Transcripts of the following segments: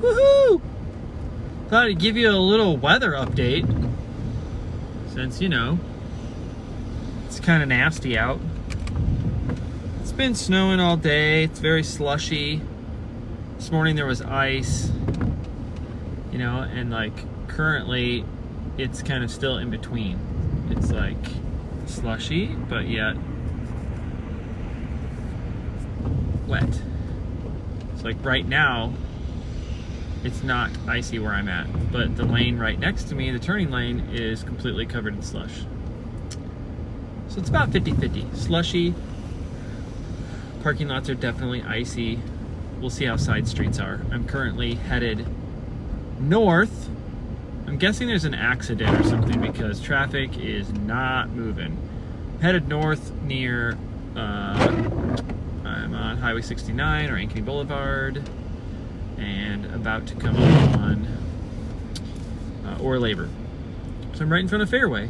Woohoo! Thought I'd give you a little weather update since, you know, it's kind of nasty out. It's been snowing all day. It's very slushy. This morning there was ice, you know, and like currently it's kind of still in between. It's like slushy, but yet wet. It's like right now, it's not icy where I'm at, but the lane right next to me, the turning lane, is completely covered in slush. So it's about 50-50. Slushy. Parking lots are definitely icy. We'll see how side streets are. I'm currently headed north. I'm guessing there's an accident or something because traffic is not moving. Headed north near, I'm on Highway 69 or Ankeny Boulevard, and about to come up on Or Labor. So I'm right in front of Fairway.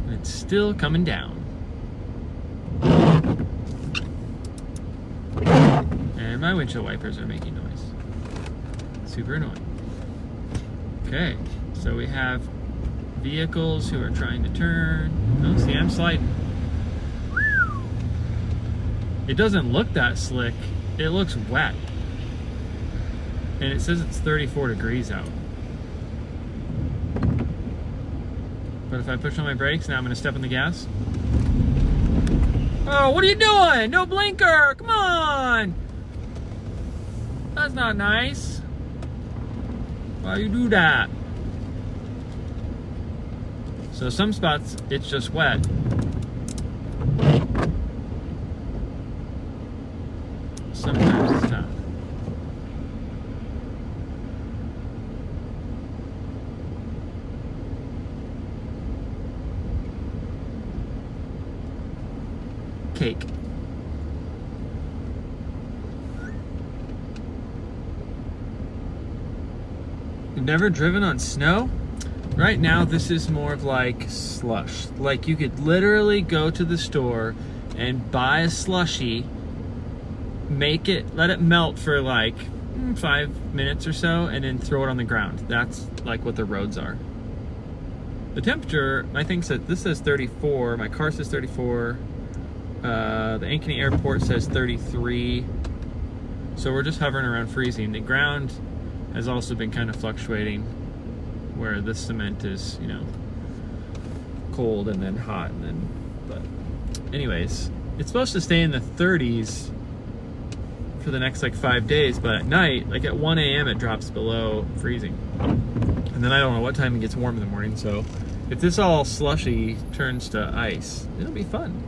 And it's still coming down. And my windshield wipers are making noise. Super annoying. Okay, so we have vehicles who are trying to turn. Oh, see, I'm sliding. It doesn't look that slick. It looks wet. And it says it's 34 degrees out. But if I push on my brakes, now I'm gonna step on the gas. Oh, what are you doing? No blinker, come on. That's not nice. Why you do that? So some spots, it's just wet. Sometimes it's not. Cake. You've never driven on snow? Right now, this is more of like slush. Like you could literally go to the store and buy a slushie, make it, let it melt for like 5 minutes or so, and then throw it on the ground. That's like what the roads are. The temperature, I think this says 34. My car says 34. The Ankeny airport says 33. So we're just hovering around freezing. The ground has also been kind of fluctuating, where the cement is, you know, cold and then hot and then, but anyways, it's supposed to stay in the 30s for the next like 5 days, but at night, like at 1 a.m. it drops below freezing. And then I don't know what time it gets warm in the morning, so if this all slushy turns to ice, it'll be fun.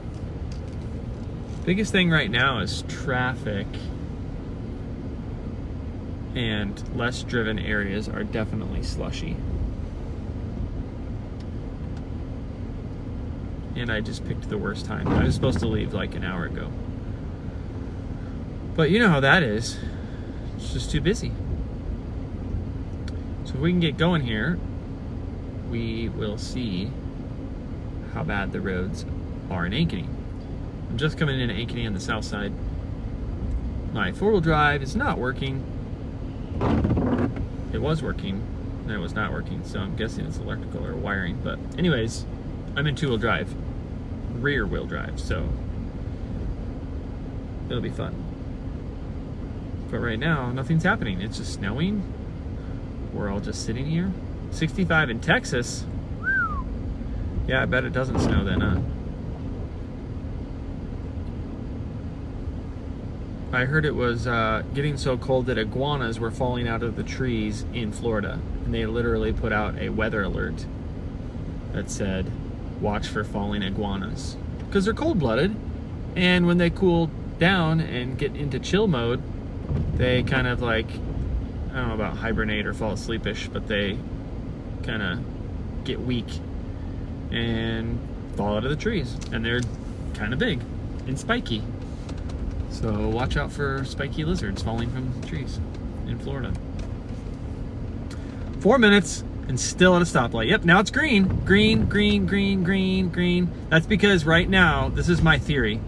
Biggest thing right now is traffic, and less driven areas are definitely slushy. And I just picked the worst time. I was supposed to leave like an hour ago. But you know how that is. It's just too busy. So if we can get going here, we will see how bad the roads are in Ankeny. I'm just coming into Ankeny on the south side. My four-wheel drive is not working. It was working, and it was not working, so I'm guessing it's electrical or wiring. But anyways, I'm in two-wheel drive, rear-wheel drive, so it'll be fun. But right now, nothing's happening. It's just snowing. We're all just sitting here. 65 in Texas. Yeah, I bet it doesn't snow then, huh? I heard it was getting so cold that iguanas were falling out of the trees in Florida. And they literally put out a weather alert that said, watch for falling iguanas. Because they're cold-blooded, and when they cool down and get into chill mode, they kind of like, I don't know about hibernate or fall asleep-ish, but they kind of get weak and fall out of the trees. And they're kind of big and spiky. So watch out for spiky lizards falling from trees in Florida. 4 minutes and still at a stoplight. Yep, now it's green. Green, green, green, green, green. That's because right now, this is my theory,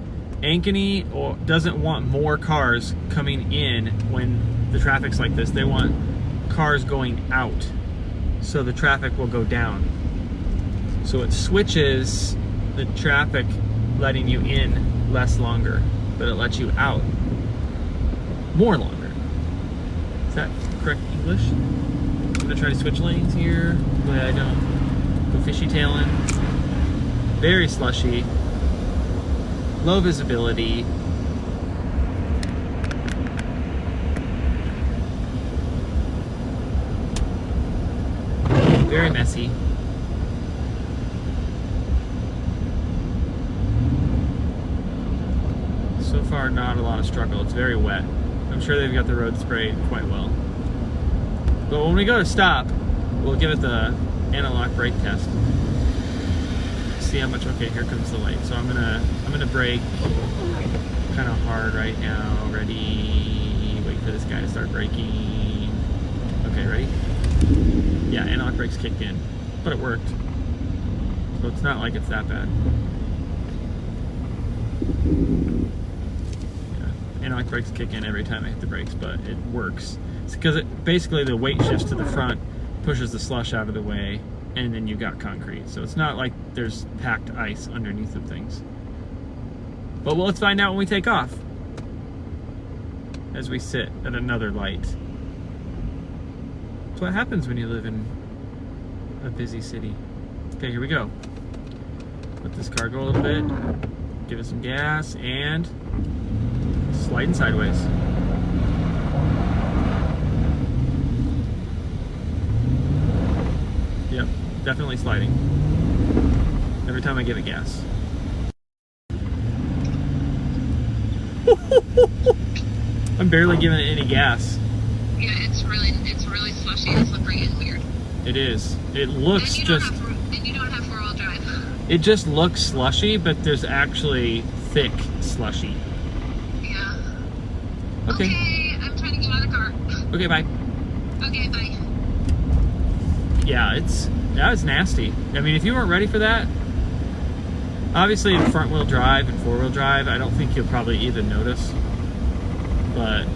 Ankeny doesn't want more cars coming in when the traffic's like this. They want cars going out, so the traffic will go down. So it switches the traffic letting you in less longer, but it lets you out more longer. Is that correct English? I'm gonna try to switch lanes here, but I don't go fishy tailing. Very slushy, low visibility. Very messy. So far, not a lot of struggle. It's very wet. I'm sure they've got the road sprayed quite well. But when we go to stop, we'll give it the analog brake test. See how much. Okay, here comes the light. So I'm gonna brake kind of hard right now. Ready? Wait for this guy to start braking. Okay, ready? Yeah, analog brakes kicked in, but it worked. So it's not like it's that bad. Yeah, analog brakes kick in every time I hit the brakes, but it works. It's because basically the weight shifts to the front, pushes the slush out of the way, and then you got concrete. So it's not like there's packed ice underneath of things. But let's find out when we take off, as we sit at another light. That's what happens when you live in a busy city. Okay, here we go. Let this car go a little bit, give it some gas, and sliding sideways. Yep, definitely sliding. Every time I give it gas. I'm barely giving it any gas. Yeah, it's really slushy and slippery and weird. It is. It looks and you don't have four-wheel drive. It just looks slushy, but there's actually thick slushy. Yeah. Okay. Okay, I'm trying to get out of the car. Okay, bye. Okay, bye. Yeah, that was nasty. I mean, if you weren't ready for that, obviously in front-wheel drive and four-wheel drive, I don't think you'll probably even notice. But,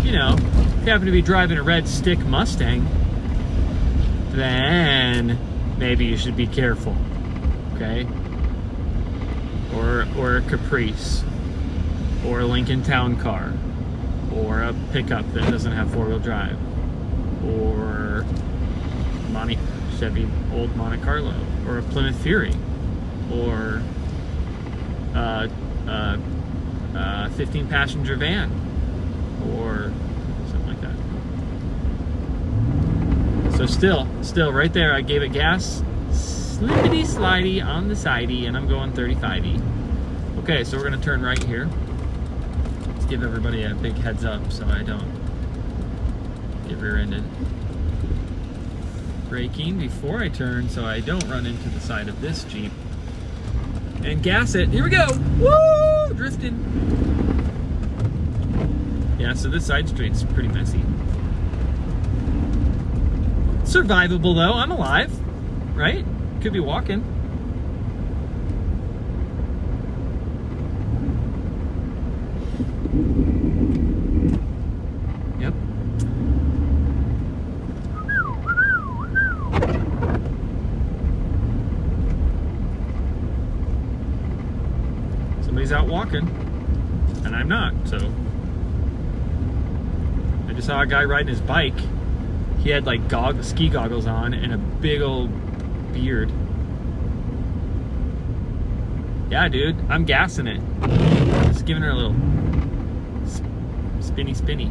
you know, if you happen to be driving a red stick Mustang, then maybe you should be careful, okay? Or a Caprice, or a Lincoln Town Car, or a pickup that doesn't have four-wheel drive, or Chevy old Monte Carlo, or a Plymouth Fury, or a 15-passenger van, or something like that. So still right there, I gave it gas, slippity slidey on the sidey, and I'm going 35-y. Okay, so we're gonna turn right here. Let's give everybody a big heads up so I don't get rear-ended. Braking before I turn so I don't run into the side of this Jeep. And gas it. Here we go. Woo! Drifting. Yeah, so this side street's pretty messy. Survivable though. I'm alive, right? Could be walking. Yep. Somebody's out walking, and I'm not, so. I just saw a guy riding his bike. He had like ski goggles on and a big old beard. Yeah, dude, I'm gassing it. Just giving her a little spinny.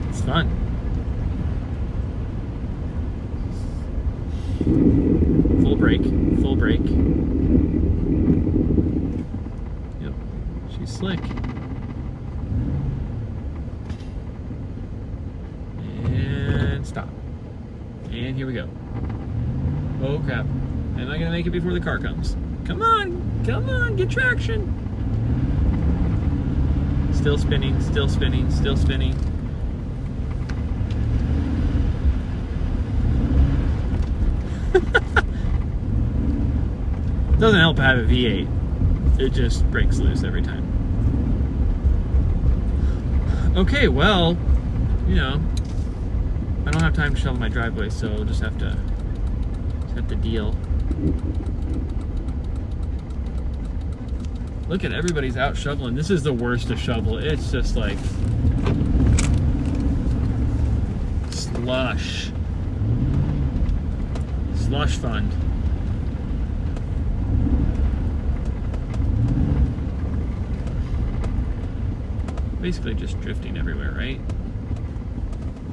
It's fun. Full brake. Yep, she's slick. And stop. And here we go. Oh crap. Am I gonna make it before the car comes? Come on, get traction. Still spinning. Doesn't help to have a V8. it just breaks loose every time. Okay, well, you know, I don't have time to shovel my driveway, so I'll just have to deal. Look at everybody's out shoveling. This is the worst to shovel. It's just like slush. Slush fund. Basically just drifting everywhere, right?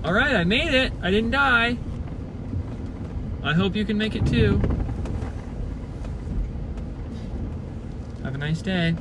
All right, I made it. I didn't die. I hope you can make it too. Have a nice day.